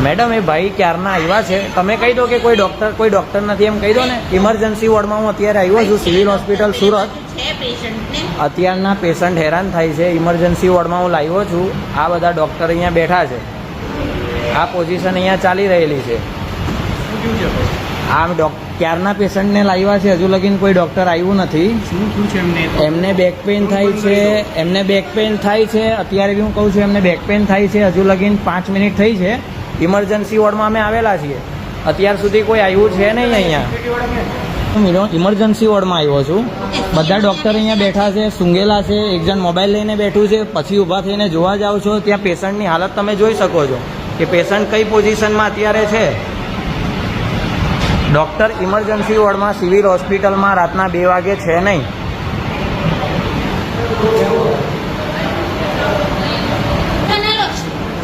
Madam ए भाई क्याરના આવ્યા છે, તમે કહી દો કે કોઈ ડોક્ટર નથી એમ કહી દો ને। ઇમરજન્સી વોર્ડમાં હું અત્યારે આવ્યો છું સિવિલ હોસ્પિટલ સુરત। અત્યારના પેશન્ટ હેરાન થાય છે, ઇમરજન્સી વોર્ડમાં હું લાવ્યો છું। આ બધા ડોક્ટર અહીંયા બેઠા છે, આ પોઝિશન અહીંયા ચાલી રહેલી છે। આ ક્યારના પેશન્ટને લાવ્યા છે, હજુ લગીન કોઈ ડોક્ટર આવ્યું નથી। એમને બેક પેઇન થાય છે, અત્યારે બી હું કહું છું એમને બેક પેઇન થાય છે। હજુ લગીન 5 મિનિટ થઈ છે, ઇમરજન્સી વોર્ડમાં અમે આવેલા છીએ, અત્યાર સુધી કોઈ આવ્યું છે નહીં અહીંયા। ઇમરજન્સી વોર્ડમાં આવ્યો છું, બધા ડોક્ટર અહીંયા બેઠા છે, સૂંઘેલા છે, એક જણ મોબાઈલ લઈને બેઠું છે, પછી ઊભા થઈને જોવા જાઓ છો ત્યાં પેશન્ટની હાલત તમે જોઈ શકો છો કે પેશન્ટ કઈ પોઝિશનમાં અત્યારે છે। ડોક્ટર ઇમરજન્સી વોર્ડમાં સિવિલ હોસ્પિટલમાં રાતના 2 વાગે છે નહીં।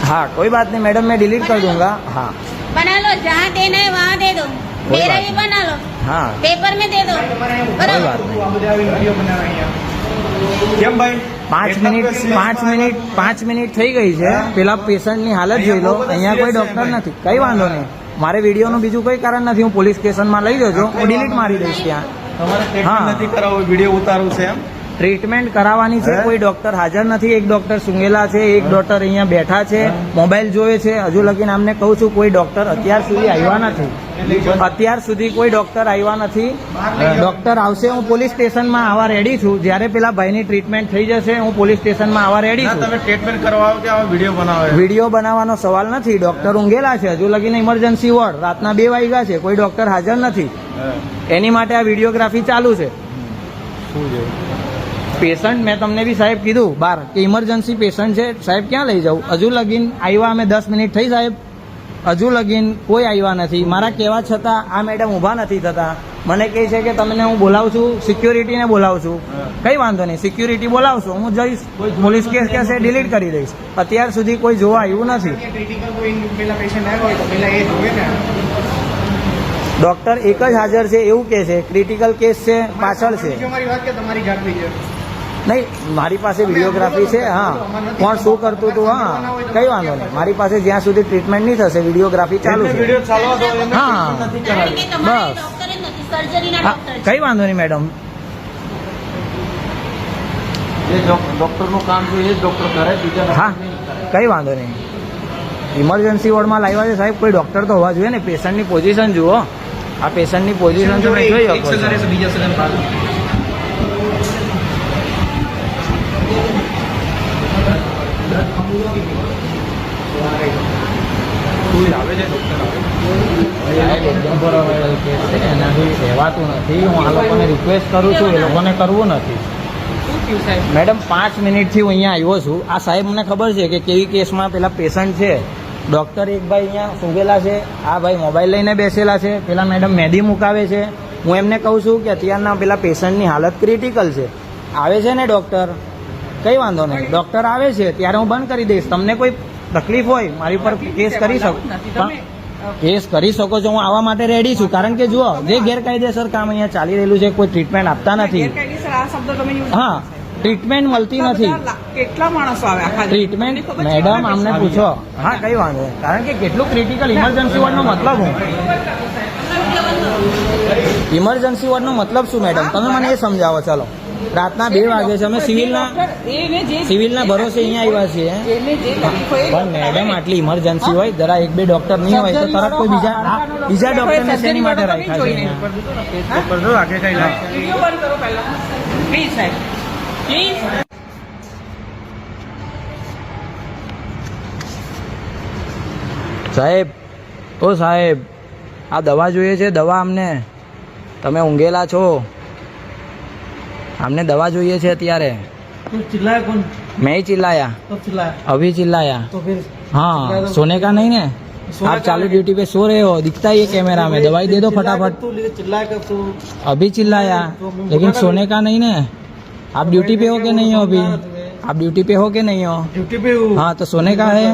हाँ कोई बात नहीं मैडम, मैं डिलीट कर दूंगा। हाँ बना लो, जहाँ देना है वहाँ दे दो, मेरा भी बना लो। हाँ पेपर में दे दो, कोई बात नहीं। કેમ ભાઈ 5 મિનિટ થઈ ગઈ છે, પેલા પેશન્ટની હાલત જોઈ લો। અહીંયા કોઈ ડોક્ટર નથી, કઈ વાંધો નહીં, મારે વિડીયોનું બીજું કોઈ કારણ નથી, હું પોલીસ સ્ટેશનમાં લઈ જજો, હું ડિલીટ મારી દઈશ ત્યાં। તમારે ટ્રીટમેન્ટ નથી કરાવવું, વિડીયો ઉતારવું છે એમ? ટ્રીટમેન્ટ કરાવવાની છે, કોઈ ડોક્ટર હાજર નથી, એક ડોક્ટર સૂંઘેલા છે, એક ડોક્ટર અહીંયા બેઠા છે, મોબાઈલ જોવે છે। હજુ લગીને અમને કહું છું કોઈ ડોક્ટર અત્યાર સુધી આવ્યા નથી, અત્યાર સુધી કોઈ ડોક્ટર આવ્યા નથી। ડોક્ટર આવશે, હું પોલીસ સ્ટેશનમાં આવવા રેડી છું, જ્યારે પેલા ભાઈની ટ્રીટમેન્ટ થઈ જશે હું પોલીસ સ્ટેશનમાં આવવા રેડી છું। તમે ટ્રીટમેન્ટ કરવાઓ કે વિડીયો બનાવો? વિડીયો બનાવવાનો સવાલ નથી, ડોક્ટર ઊંઘેલા છે, હજુ લગીને ઇમરજન્સી વોર્ડ રાતના 2 વાગ્યા છે, કોઈ ડોક્ટર હાજર નથી, એની માટે આ વિડીયોગ્રાફી ચાલુ છે। શું છે પેશન્ટ મેં તમને બી સાહેબ કીધું બહાર કે ઇમરજન્સી પેશન્ટ છે સાહેબ, ક્યાં લઈ જાઉં? હજુ લગીન આવ્યા અમે 10 મિનિટ થઈ સાહેબ, હજુ લગીન કોઈ આવ્યા નથી। મારા કહેવા છતાં આ મેડમ ઊભા નથી થતા, મને કહે છે કે તમને હું બોલાવું છું, સિક્યોરિટીને બોલાવું છું। કઈ વાંધો નહીં, સિક્યોરિટી બોલાવશો, હું જઈશ, પોલીસ કેસ કહેશે ડિલીટ કરી દઈશ। અત્યાર સુધી કોઈ જોવા આવ્યું નથી। ડોક્ટર એક જ હાજર છે એવું કહે છે, ક્રિટિકલ કેસ છે પાછળ છે। નહીં, મારી પાસે વિડીયોગ્રાફી છે। હા કોણ શું કરતું હતું, હા કઈ વાંધો નહીં, મારી પાસે જ્યાં સુધી ટ્રીટમેન્ટ નહીં થશે વિડીયોગ્રાફી ચાલુ છે। હા બસ, હા કઈ વાંધો નહીં મેડમ, જે ડોક્ટરનું કામ છે એ જ ડોક્ટર કરે, બીજા હા કઈ વાંધો નહીં। ઇમરજન્સી વોર્ડમાં લાવ્યા છે સાહેબ, કોઈ ડોક્ટર તો હોવા જોઈએ ને। પેશન્ટની પોઝિશન જુઓ, આ પેશન્ટની પોઝિશન તમે જોઈ શકો છો। એનાથી રહેવાતું નથી, હું આ લોકોને રિક્વેસ્ટ કરું છું, એ લોકોને કરવું નથી। મેડમ 5 મિનિટથી હું અહીંયા આવ્યો છું, આ સાહેબ મને ખબર છે કે કેવી કેસમાં પેલા પેશન્ટ છે। ડૉક્ટર એક ભાઈ અહીંયા સૂંઘેલા છે, આ ભાઈ મોબાઈલ લઈને બેસેલા છે, પેલા મેડમ મહેંદી મુકાવે છે। હું એમને કહું છું કે અત્યારના પેલા પેશન્ટની હાલત ક્રિટિકલ છે, આવે છે ને ડૉક્ટર, કઈ વાંધો નહીં, ડૉક્ટર આવે છે ત્યારે હું બંધ કરી દઈશ। તમને કોઈ તકલીફ હોય મારી પર કેસ કરી શકો, કેસ કરી શકો છો, હું આવવા માટે રેડી છું। કારણ કે જુઓ જે ગેરકાયદેસર કામ અહીંયા ચાલી રહેલું છે, કોઈ ટ્રીટમેન્ટ આપતા નથી। હા ટ્રીટમેન્ટ મળતી નથી, કેટલા માણસો આવે આખા ટ્રીટમેન્ટ મેડમ અમને પૂછો। હા કઈ વાંધો નહીં, કારણ કે કેટલું ક્રિટિકલ ઇમરજન્સી વોર્ડનો મતલબ હું, ઇમરજન્સી વોર્ડનો મતલબ શું મેડમ, તમે મને એ સમજાવો। ચાલો રાતના 2 વાગે છે, અમે સિવિલના ભરોસે અહીંયા આવ્યા છીએ, પણ મેડમ આટલી ઇમરજન્સી હોય, જરા 1-2 ડોક્ટર નહીં હોય તો તરત કોઈ બીજા ડોક્ટરને શેની માટે રાખ્યા છે? સાહેબ ઓ સાહેબ, આ દવા જોઈએ છે, દવા અમને, તમે ઊંઘેલા છો, हमने दवा જોઈએ છે અત્યારે। तो चिल्लाया कौन? मैं ही चिल्लाया, कब चिल्लाया? अभी चिल्लाया। तो फिर हाँ सोने का नहीं ना, आप चालू ड्यूटी पे सो रहे हो, दिखता ही है कैमरा में, दवाई दे दो फटाफट। तू चिल्लाया कब? तू अभी चिल्लाया, लेकिन सोने का नहीं ना। आप ड्यूटी पे हो के नहीं हो? अभी आप ड्यूटी पे हो के नहीं हो? ड्यूटी पे हूँ। हाँ तो सोने का है।